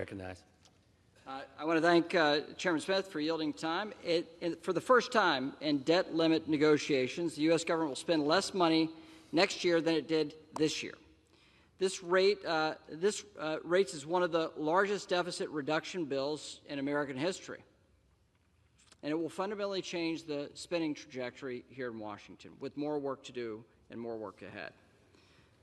Recognized. I want to thank Chairman Smith for yielding time. For the first time in debt limit negotiations, the U.S. government will spend less money next year than it did this year. This rates is one of the largest deficit reduction bills in American history, and it will fundamentally change the spending trajectory here in Washington, with more work to do and more work ahead.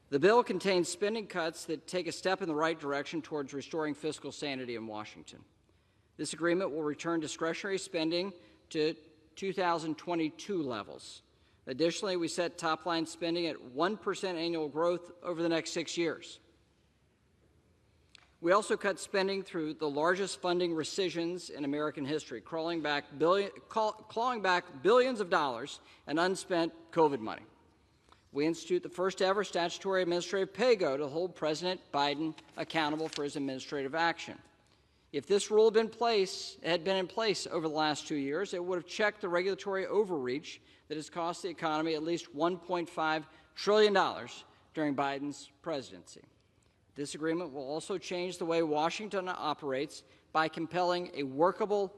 The bill contains spending cuts that take a step in the right direction towards restoring fiscal sanity in Washington. This agreement will return discretionary spending to 2022 levels. Additionally, we set top-line spending at 1% annual growth over the next 6 years. We also cut spending through the largest funding rescissions in American history, clawing back billions of dollars in unspent COVID money. We institute the first-ever statutory administrative pay-go to hold President Biden accountable for his administrative action. If this rule had been in place over the last 2 years, it would have checked the regulatory overreach that has cost the economy at least $1.5 trillion during Biden's presidency. This agreement will also change the way Washington operates by compelling a workable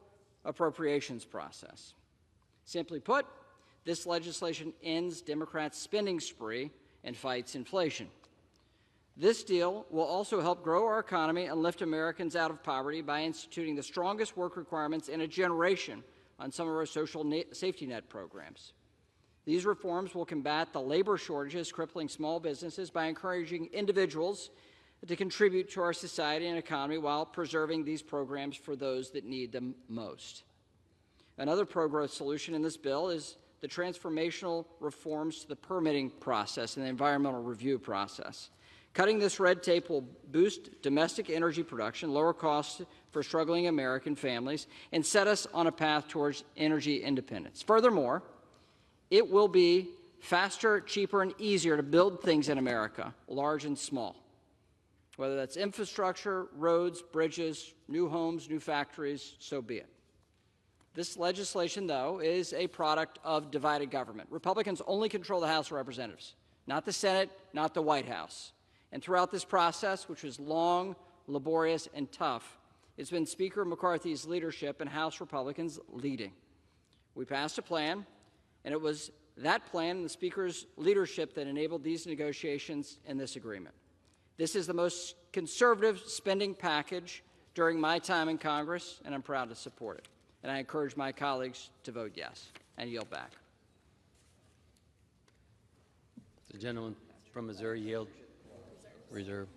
appropriations process. Simply put, this legislation ends Democrats' spending spree and fights inflation. This deal will also help grow our economy and lift Americans out of poverty by instituting the strongest work requirements in a generation on some of our social safety net programs. These reforms will combat the labor shortages crippling small businesses by encouraging individuals to contribute to our society and economy while preserving these programs for those that need them most. Another pro-growth solution in this bill is the transformational reforms to the permitting process and the environmental review process. Cutting this red tape will boost domestic energy production, lower costs for struggling American families, and set us on a path towards energy independence. Furthermore, it will be faster, cheaper, and easier to build things in America, large and small. Whether that's infrastructure, roads, bridges, new homes, new factories, so be it. This legislation, though, is a product of divided government. Republicans only control the House of Representatives, not the Senate, not the White House. And throughout this process, which was long, laborious, and tough, it's been Speaker McCarthy's leadership and House Republicans leading. We passed a plan, and it was that plan and the Speaker's leadership that enabled these negotiations and this agreement. This is the most conservative spending package during my time in Congress, and I'm proud to support it. And I encourage my colleagues to vote yes and yield back. The gentleman from Missouri yield. Reserve.